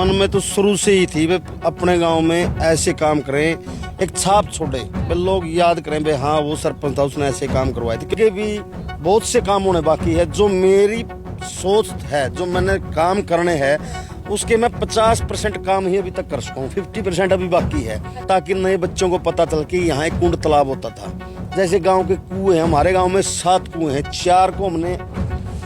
मन में तो शुरू से ही थी वे अपने गांव में ऐसे काम करें, एक छाप छोड़े, वे लोग याद करें वे हाँ वो सरपंच था उसने ऐसे काम करवाए थे। क्योंकि भी बहुत से काम होने बाकी है, जो मेरी सोच है, जो मैंने काम करने हैं उसके मैं 50% काम ही अभी तक कर सका हूँ, 50% अभी बाकी है, ताकि नए बच्चों को पता चल कि यहाँ एक कुंड तालाब होता था। जैसे गांव के कुएं हैं, हमारे गांव में 7 कुएं हैं, 4 को हमने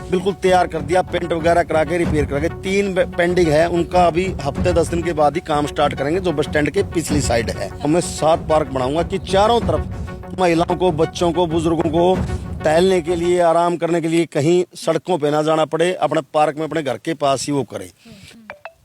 बिल्कुल तैयार कर दिया, पेंट वगैरह करा के रिपेयर करा के, 3 पेंडिंग है, उनका अभी हफ्ते 10 दिन के बाद ही काम स्टार्ट करेंगे, जो बस स्टैंड के पिछली साइड है। मैं 7 पार्क बनाऊंगा कि चारों तरफ महिलाओं को, बच्चों को, बुजुर्गों को टहलने के लिए, आराम करने के लिए कहीं सड़कों पे ना जाना पड़े, अपने पार्क में अपने घर के पास ही वो करे।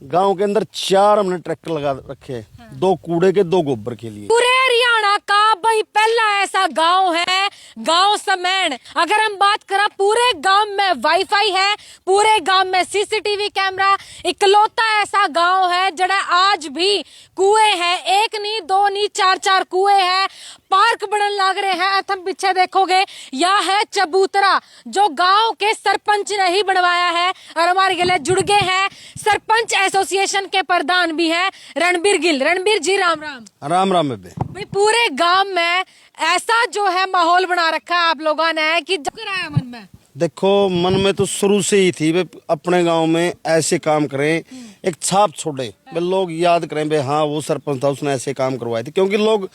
गांव के अंदर 4 हमने ट्रैक्टर लगा रखे, 2 कूड़े के, 2 गोबर के लिए। पूरे हरियाणा का भाई पहला ऐसा गांव है, गांव समैन। अगर हम बात करें, पूरे गांव में वाईफाई है, पूरे गांव में सीसीटीवी कैमरा, इकलौता ऐसा गांव है जड़ा आज भी कुएं हैं, 1 नहीं 2 नहीं 4 कुएं हैं, पार्क बनने लग रहे हैं। तुम पीछे देखोगे, यह है चबूतरा जो गांव के सरपंच ने ही बनवाया है, और हमारे गले जुड़ गए हैं सरपंच एसोसिएशन के प्रधान भी हैं रणबीर गिल। रणबीर जी राम राम। राम राम बेबे। भाई पूरे गांव में ऐसा जो है माहौल बना रखा है आप लोगों ने कि जब कराया मन में। देखो, मन में तो शुरू से ही थी वे अपने गांव में ऐसे काम करें, एक छाप छोड़े, वे लोग याद करें वे हाँ वो सरपंच था उसने ऐसे काम करवाए थे। क्योंकि लोग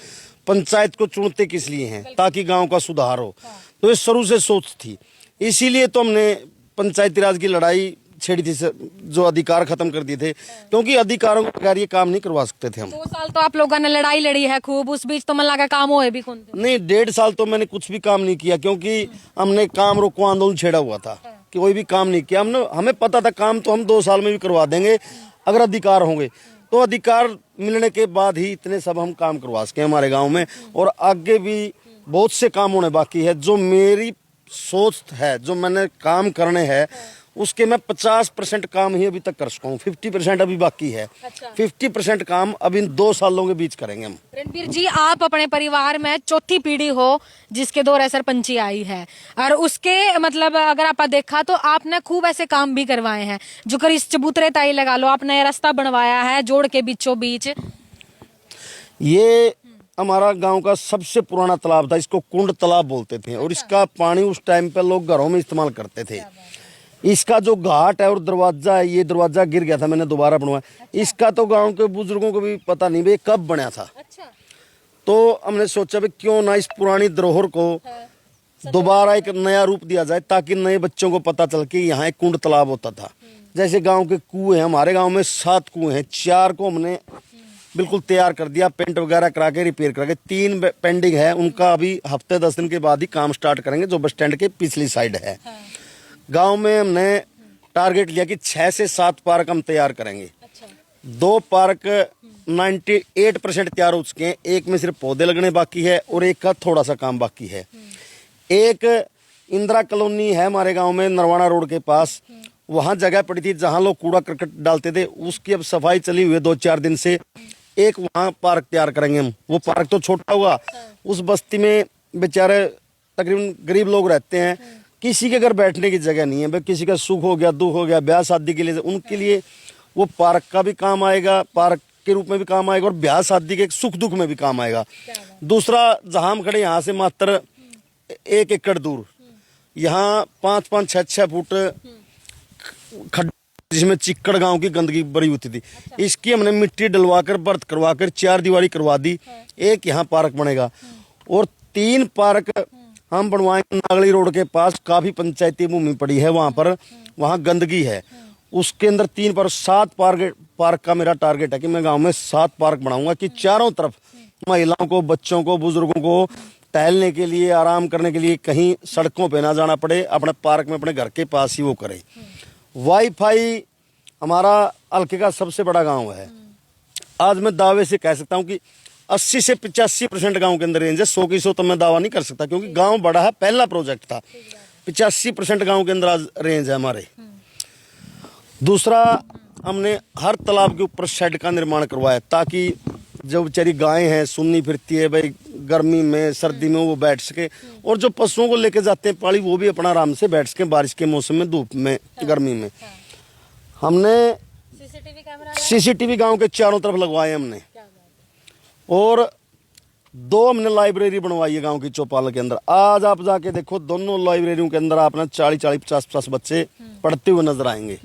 पंचायत को चुनते किस लिए हैं, ताकि गांव का सुधार हो। तो ये शुरू से सोच थी, इसीलिए तो हमने पंचायती राज की लड़ाई छेड़ी थी, जो अधिकार खत्म कर दिए थे, क्योंकि अधिकारों के बगैर ये काम नहीं करवा सकते थे हम। 2 साल तो आप लोगों ने लड़ाई लड़ी है खूब, उस बीच तो मन लगा काम होए भी कौन थे? नहीं, 1.5 साल तो मैंने कुछ भी काम नहीं किया, क्योंकि हमने काम रोको आंदोलन छेड़ा हुआ था कि कोई भी काम नहीं किया हमने। हमें पता था काम तो हम 2 साल में भी करवा देंगे अगर अधिकार होंगे। तो अधिकार मिलने के बाद ही इतने सब हम काम करवा सके हमारे गाँव में, और आगे भी बहुत से काम होने बाकी है। जो मेरी सोच है, जो मैंने काम करने हैं उसके मैं 50% काम ही अभी तक कर सका हूँ, 50% अभी बाकी है। 50% काम अभी 2 सालों के बीच करेंगे हम। रणबीर जी, आप अपने परिवार में चौथी पीढ़ी हो जिसके दौरे सरपंची आई है, और उसके मतलब अगर आप देखा तो आपने खूब ऐसे काम भी करवाए हैं, जो कर इस चबूतरे ताई लगा लो, आपने रास्ता बनवाया है जोड़ के बीचों बीच। ये हमारा गांव का सबसे पुराना तालाब था, इसको कुंड तालाब बोलते थे, और इसका पानी उस टाइम पे लोग घरों में इस्तेमाल करते थे। इसका जो घाट है और दरवाजा है, ये दरवाजा गिर गया था, मैंने दोबारा बनवाया। इसका तो गांव के बुजुर्गों को भी पता नहीं भाई कब बना था। तो हमने सोचा भाई क्यों ना इस पुरानी धरोहर को दोबारा एक नया रूप दिया जाए, ताकि नए बच्चों को पता चल कि यहाँ एक कुंड तालाब होता था। जैसे गांव के कुएं हैं, हमारे गांव में 7 कुएं हैं, 4 को हमने बिल्कुल तैयार कर दिया, पेंट वगैरह करा के रिपेयर करा के, 3 पेंडिंग है, उनका अभी हफ्ते 10 दिन के बाद ही काम स्टार्ट करेंगे, जो बस स्टैंड के पिछली साइड है। गांव में हमने टारगेट लिया कि 6 से 7 पार्क हम तैयार करेंगे। 2 पार्क 98% तैयार हो चुके हैं, एक में सिर्फ पौधे लगने बाकी है और एक का थोड़ा सा काम बाकी है। एक इंदिरा कॉलोनी है हमारे गांव में, नरवाना रोड के पास, वहां जगह पड़ी थी जहां लोग कूड़ा करकट डालते थे, उसकी अब सफाई चली हुई है 2-4 दिन से। एक वहां पार्क तैयार करेंगे हम। वो पार्क तो छोटा हुआ, उस बस्ती में बेचारे तकरीबन गरीब लोग रहते हैं, किसी के घर बैठने की जगह नहीं है, भाई किसी का सुख हो गया, दुख हो गया, ब्याह शादी के लिए, उनके लिए वो पार्क का भी काम आएगा, पार्क के रूप में भी काम आएगा, और ब्याह शादी के सुख दुख में भी काम आएगा। दूसरा, जहां हम खड़े यहाँ से मात्र 1 एकड़ दूर, यहाँ 5-5, 6-6 फुट खड्डा, जिसमें चिक्कड़ गांव की गंदगी बड़ी होती थी, इसकी हमने मिट्टी डलवाकर, बर्थ करवाकर 4 दीवारी करवा दी। एक यहाँ पार्क बनेगा, और 3 पार्क हम बनवाएंगे नागली रोड के पास, काफी पंचायती भूमि पड़ी है वहां पर, वहां गंदगी है, उसके अंदर 3 पर 7 पार्क का मेरा टारगेट है कि मैं गांव में 7 पार्क बनाऊंगा कि चारों तरफ महिलाओं को, बच्चों को, बुजुर्गों को टहलने के लिए, आराम करने के लिए कहीं सड़कों पे ना जाना पड़े, अपने पार्क में अपने घर के पास ही वो करे। वाईफाई हमारा हल्के का सबसे बड़ा गाँव है। आज मैं दावे से कह सकता हूँ कि 80 से 85% गांव के अंदर रेंज है। 100 की 100 तो मैं दावा नहीं कर सकता, क्योंकि गांव बड़ा है, पहला प्रोजेक्ट था। 85% गांव के अंदर आज रेंज है हमारे। दूसरा, हमने हर तालाब के ऊपर शेड का निर्माण करवाया, ताकि जो बेचारी गायें हैं सुननी फिरती है भाई, गर्मी में सर्दी में वो बैठ सके, और जो पशुओं को लेके जाते हैं पाली, वो भी अपना आराम से बैठ सके बारिश के मौसम में, धूप में, गर्मी में। हमने सीसीटीवी कैमरा है? सीसीटीवी गांव के चारों तरफ लगवाए हमने, और 2 हमने लाइब्रेरी बनवाई है गांव की चौपाल के अंदर। आज आप जाके देखो, दोनों लाइब्रेरियों के अंदर आपने 40-40, 50-50 बच्चे पढ़ते हुए नजर आएंगे।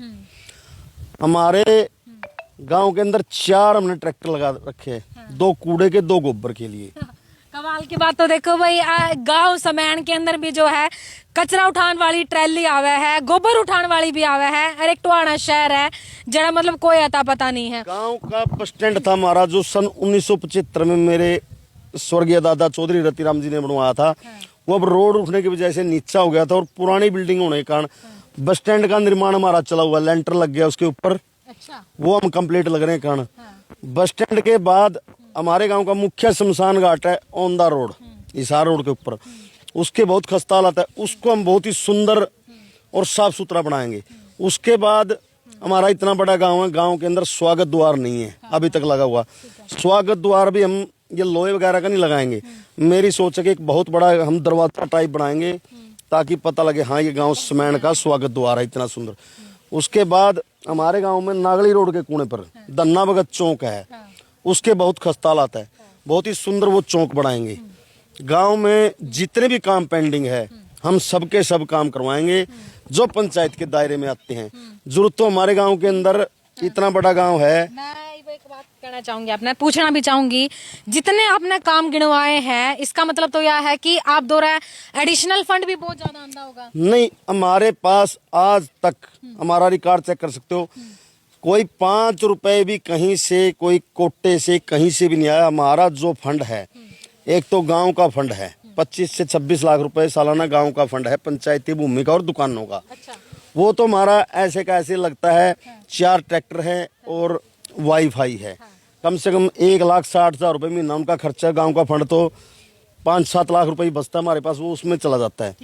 हमारे गांव के अंदर 4 हमने ट्रैक्टर लगा रखे हैं, 2 कूड़े के, 2 गोबर के लिए। कमाल की बात। तो देखो भाई, गांव समैन के अंदर भी जो है कचरा उठाने वाली ट्रैली आवे है, गोबर उठाने वाली भी आवे है, और एक टुहाना शहर है जरा मतलब कोई अता पता नहीं है। गांव का बस स्टैंड था हमारा, जो सन 1975 में मेरे स्वर्गीय दादा चौधरी रतिराम जी ने बनवाया था। वो अब रोड उठने की वजह से नीचा हो गया था, और पुरानी बिल्डिंग होने के कारण बस स्टैंड का निर्माण हमारा चला हुआ, लेंटर लग गया उसके ऊपर। अच्छा। वो हम कंप्लीट लग रहे हैं कारण। बस स्टैंड के बाद हमारे गांव का मुख्य शमशान घाट है on the road, Hisar road के ऊपर। उसके बहुत खस्ता हालत है, उसको हम बहुत ही सुंदर और साफ सुथरा बनाएंगे। उसके बाद हमारा इतना बड़ा गांव है, गांव के अंदर स्वागत द्वार नहीं है अभी तक लगा हुआ। स्वागत द्वार भी हम ये लोहे वगैरह का नहीं लगाएंगे। मेरी सोच है कि एक बहुत बड़ा हम दरवाजा टाइप बनाएंगे, ताकि पता लगे हाँ ये गांव समैन का स्वागत द्वार है, इतना सुंदर। उसके बाद हमारे गांव में नागली रोड के कोने पर दन्ना भगत चौक है, उसके बहुत खस्ता हालत है, बहुत ही सुंदर वो चौक बनाएंगे। गांव में जितने भी काम पेंडिंग है हम सबके सब काम करवाएंगे जो पंचायत के दायरे में आते हैं। जरूरत तो हमारे गांव के अंदर इतना बड़ा गांव है। मैं एक बात कहना चाहूंगी, आपने पूछना भी चाहूंगी, जितने आपने काम गिनवाए हैं इसका मतलब तो यह है कि आप दो एडिशनल फंड भी बहुत ज्यादा आंदा होगा। नहीं, हमारे पास आज तक हमारा रिकॉर्ड चेक कर सकते हो, कोई 5 रुपए भी कहीं से, कोई कोटे से कहीं से भी नहीं आया। हमारा जो फंड है, एक तो गांव का फंड है 25 से 26 लाख रुपए सालाना गांव का फंड है, पंचायती भूमि का और दुकानों का। अच्छा। वो तो हमारा ऐसे का ऐसे लगता है। 4 ट्रैक्टर है और वाईफाई है। कम से कम 1,60,000 रुपये महीना उनका खर्चा। गांव का फंड तो 5-7 लाख रुपए ही बचता है हमारे पास, वो उसमें चला जाता है।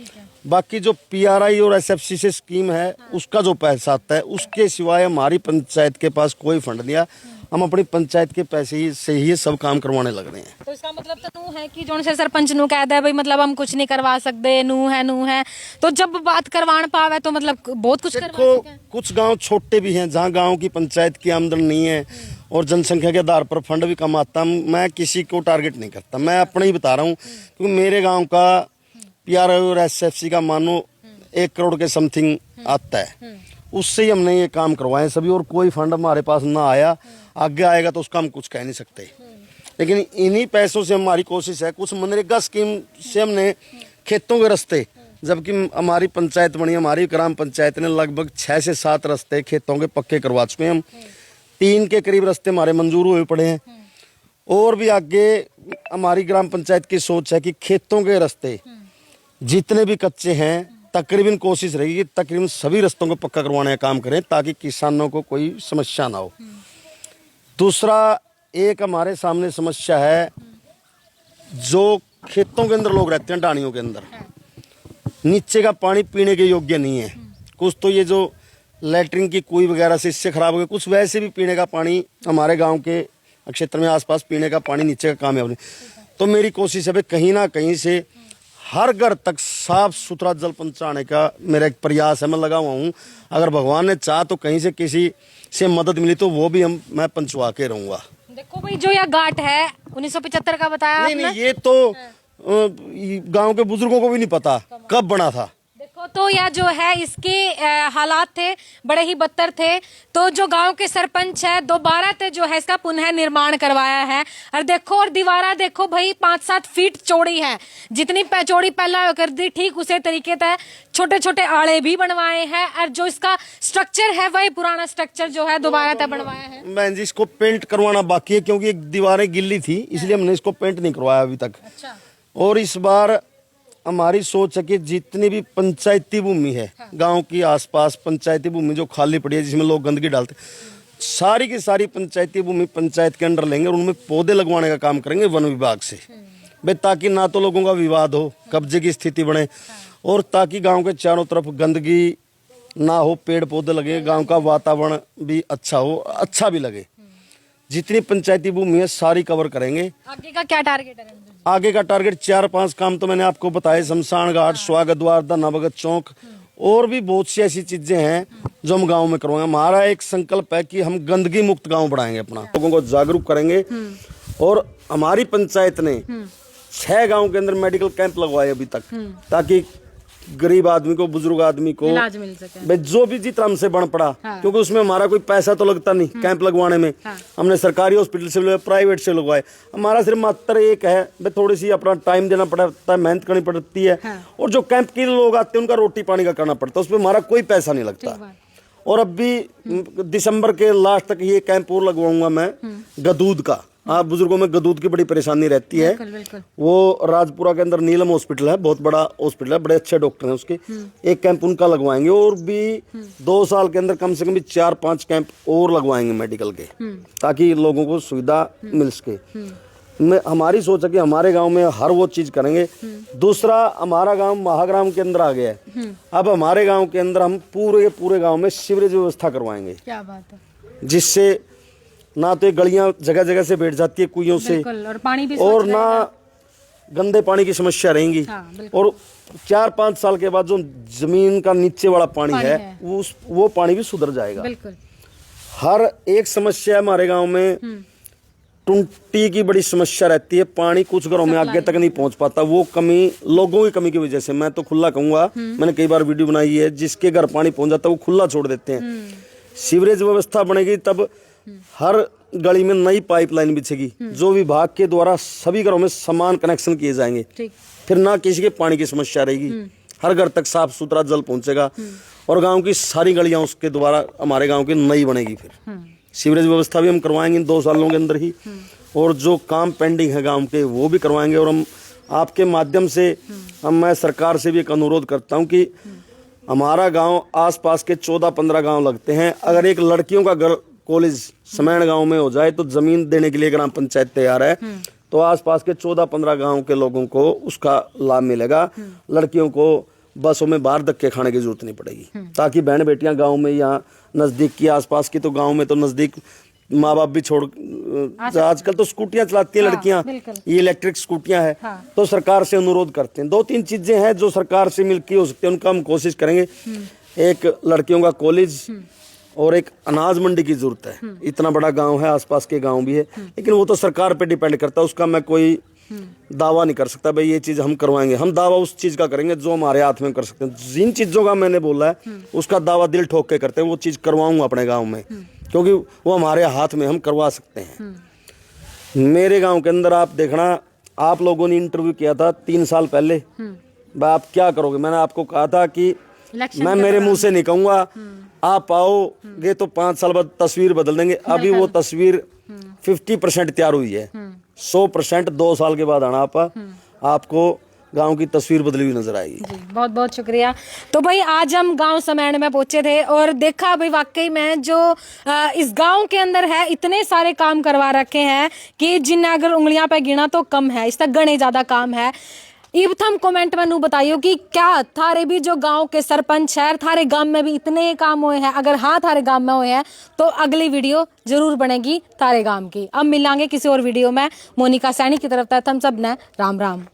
बाकी जो PRI और SFC से स्कीम है उसका जो पैसा आता है, उसके सिवाय हमारी पंचायत के पास कोई फंड नहीं है। हम अपनी पंचायत के पैसे ही से ही सब काम करवाने लग रहे हैं। तो इसका मतलब तो नू है कि जोन से सरपंच नू कहता है भाई मतलब हम कुछ नहीं करवा सकते, नू है, तो जब बात करवान पावे तो मतलब बहुत कुछ करवा सके। कुछ गांव छोटे भी हैं जहां गांव की पंचायत की आमदन नहीं है और जनसंख्या के आधार पर फंड भी कम आता। मैं किसी को टारगेट नहीं करता, मैं अपना ही बता रहा हूँ, क्योंकि मेरे गाँव का PRI और SFC का मानो 1 करोड़ के समथिंग आता है, उससे ही हमने ये काम करवाए सभी। और कोई फंड हमारे पास ना आया, आगे आएगा तो उसका हम कुछ कह नहीं सकते। लेकिन इन्हीं पैसों से हमारी कोशिश है। कुछ मनरेगा स्कीम से हमने खेतों के रास्ते, जबकि हमारी पंचायत बनी, हमारी ग्राम पंचायत ने लगभग 6 से 7 रास्ते खेतों के पक्के करवा चुके हैं हम। 3 के करीब रास्ते हमारे मंजूर हुए पड़े हैं। और भी आगे हमारी ग्राम पंचायत की सोच है कि खेतों के रास्ते जितने भी कच्चे हैं, तकरीबन कोशिश रहेगी कि तकरीबन सभी रास्तों को पक्का करवाने का काम करें, ताकि किसानों को कोई समस्या ना हो। दूसरा, एक हमारे सामने समस्या है, जो खेतों के अंदर लोग रहते हैं, डानियों के अंदर, नीचे का पानी पीने के योग्य नहीं है। कुछ तो ये जो लैट्रिन की कुई वगैरह से इससे खराब हो गए, कुछ वैसे भी पीने का पानी हमारे गांव के क्षेत्र में आसपास पीने का पानी नीचे का कामयाब नहीं। तो मेरी कोशिश है कहीं ना कहीं से हर घर तक साफ सुथरा जल पहुंचाने का मेरा एक प्रयास है, मैं लगा हुआ हूँ। अगर भगवान ने चाहा तो कहीं से किसी से मदद मिली तो वो भी मैं पहुंचवा के रहूंगा। देखो भाई, जो यह घाट है 1975 का बताया नहीं, ये तो गांव के बुजुर्गों को भी नहीं पता कब बना था। देखो तो यह जो है इसके हालात थे बड़े ही बदतर थे। तो जो गांव के सरपंच है दोबारा से जो है इसका पुनः निर्माण करवाया है। और देखो, और दीवारा देखो भाई 5-7 फीट चौड़ी है, जितनी चौड़ी पहला कर दी ठीक उसे तरीके से छोटे छोटे आड़े भी बनवाए हैं। और जो इसका स्ट्रक्चर है वही पुराना स्ट्रक्चर जो है दोबारा से बनवाया है। बहन जी, इसको पेंट करवाना बाकी है, क्योंकि दीवारें गिल्ली थी, इसलिए हमने इसको पेंट नहीं करवाया अभी तक। अच्छा। और इस बार हमारी सोच है कि जितनी भी पंचायती भूमि है, गांव की आसपास पंचायती भूमि जो खाली पड़ी है, जिसमें लोग गंदगी डालते, सारी की सारी पंचायती भूमि पंचायत के अंडर लेंगे और उनमें पौधे लगवाने का काम करेंगे वन विभाग से, भाई, ताकि ना तो लोगों का विवाद हो, कब्जे की स्थिति बने, और ताकि गांव के चारों तरफ गंदगी ना हो, पेड़ पौधे लगे, गांव का वातावरण भी अच्छा हो, अच्छा भी लगे। जितनी पंचायती भूमि है सारी कवर करेंगे। आगे का क्या टारगेट है? आगे का टारगेट 4-5 काम तो मैंने आपको बताए, शमशान घाट, स्वागत द्वार, दन्ना भगत चौक और भी बहुत सी ऐसी चीजें हैं जो हम गांव में करवाएंगे। हमारा एक संकल्प है कि हम गंदगी मुक्त गांव बनाएंगे, अपना लोगों को जागरूक करेंगे। और हमारी पंचायत ने 6 गांव के अंदर मेडिकल कैंप लगवाए अभी तक, ताकि गरीब आदमी को, बुजुर्ग आदमी को इलाज मिल सके। भाई जो भी जितना हमसे बन पड़ा, क्योंकि उसमें हमारा कोई पैसा तो लगता नहीं कैंप लगवाने में। हमने सरकारी हॉस्पिटल से लगवाए, प्राइवेट से लगवाए। हमारा सिर्फ मात्र एक है, भाई थोड़ी सी अपना टाइम देना पड़ता है, मेहनत करनी पड़ती है। और जो कैंप के लोग आते हैं उनका रोटी पानी का करना पड़ता है, उसमें हमारा कोई पैसा नहीं लगता। और अब भी दिसंबर के लास्ट तक ये कैंप और लगवाऊंगा मैं गदूद का। हाँ, बुजुर्गों में गदूद की बड़ी परेशानी रहती है। बिल्कुल। वो राजपुरा के अंदर नीलम हॉस्पिटल है, बहुत बड़ा हॉस्पिटल है, बड़े अच्छे डॉक्टर हैं उसके। एक कैंप उनका लगवाएंगे, और भी 2 साल के अंदर कम से कम 4-5 कैंप और लगवाएंगे मेडिकल के, ताकि लोगों को सुविधा मिल सके। हमारी सोच है कि हमारे गांव में हर वो चीज करेंगे। दूसरा, हमारा गांव महाग्राम के अंदर आ गया है। अब हमारे गांव के अंदर हम पूरे गांव में सीवरेज व्यवस्था करवाएंगे। क्या बात है। जिससे ना तो ये गलियां जगह जगह से बैठ जाती है कुइयों से, और पानी भी और ना गंदे पानी की समस्या रहेंगी। और 4-5 साल के बाद जो जमीन का नीचे वाला पानी है वो पानी भी सुधर जाएगा। बिल्कुल। हर एक समस्या हमारे गांव में टुंटी की बड़ी समस्या रहती है। पानी कुछ घरों में आगे तक नहीं पहुंच पाता, वो कमी लोगों की कमी की वजह से। मैं तो खुला कहूंगा, मैंने कई बार वीडियो बनाई है, जिसके घर पानी पहुंच जाता है वो खुला छोड़ देते हैं। सीवरेज व्यवस्था बनेगी तब हर गली में नई पाइपलाइन बिछेगी, जो विभाग के द्वारा सभी घरों में समान कनेक्शन किए जाएंगे। फिर ना किसी के पानी की समस्या रहेगी, हर घर तक साफ सुथरा जल पहुंचेगा। और गांव की सारी गलियां उसके द्वारा हमारे गांव की नई बनेगी। फिर सीवरेज व्यवस्था भी हम करवाएंगे इन 2 सालों के अंदर ही। और जो काम पेंडिंग है गांव के वो भी करवाएंगे। और हम आपके माध्यम से मैं सरकार से भी एक अनुरोध करता हूं कि हमारा गांव आसपास के 14-15 गांव लगते हैं। अगर एक लड़कियों का घर कॉलेज समैण गांव में हो जाए तो जमीन देने के लिए ग्राम पंचायत तैयार है। तो आसपास के 14-15 गांव के लोगों को उसका लाभ मिलेगा। लड़कियों को बसों में बाहर धक्के खाने की जरूरत नहीं पड़ेगी, ताकि बहन बेटियां गांव में, यहाँ नजदीक की, आसपास की, तो गांव में तो नजदीक माँ बाप भी छोड़, आजकल तो स्कूटियां चलाती हैं लड़कियां, ये इलेक्ट्रिक स्कूटियां है। तो सरकार से अनुरोध करते हैं, 2-3 चीजें हैं जो सरकार से मिलकर हो सकती है, उनका हम कोशिश करेंगे। एक लड़कियों का कॉलेज और एक अनाज मंडी की जरूरत है। इतना बड़ा गांव है, आसपास के गांव भी है, लेकिन वो तो सरकार पे डिपेंड करता है। उसका मैं कोई दावा नहीं कर सकता भाई ये चीज हम करवाएंगे। हम दावा उस चीज का करेंगे जो हमारे हाथ में कर सकते हैं। जिन चीजों का मैंने बोला है उसका दावा दिल ठोक के करते हैं, वो चीज करवाऊंगा अपने गाँव में, क्योंकि वो हमारे हाथ में, हम करवा सकते हैं। मेरे गाँव के अंदर आप देखना, आप लोगों ने इंटरव्यू किया था 3 साल पहले, आप क्या करोगे, मैंने आपको कहा था कि मैं मेरे मुंह से नहीं कहूंगा, आप आओगे तो 5 साल बाद तस्वीर बदल देंगे। अभी वो तस्वीर 50% तैयार हुई है, 100% 2 साल के बाद आना आपको गांव की तस्वीर बदली हुई नजर आएगी। जी, बहुत बहुत शुक्रिया। तो भाई आज हम गांव समैण में पहुंचे थे और देखा भाई वाकई में जो इस गांव के अंदर है, इतने सारे काम करवा रखे हैं कि जिन्हें अगर उंगलियां पे गिना तो कम है, इस तक गणे ज्यादा काम है। इब थम कमेंट में नू बताइयो कि क्या थारे भी जो गांव के सरपंच है, थारे गांव में भी इतने काम हुए हैं? अगर हाँ थारे गांव में हुए हैं तो अगली वीडियो जरूर बनेगी थारे गांव की। अब मिलांगे किसी और वीडियो में। मोनिका सैनी की तरफ था, हम सब ने राम राम।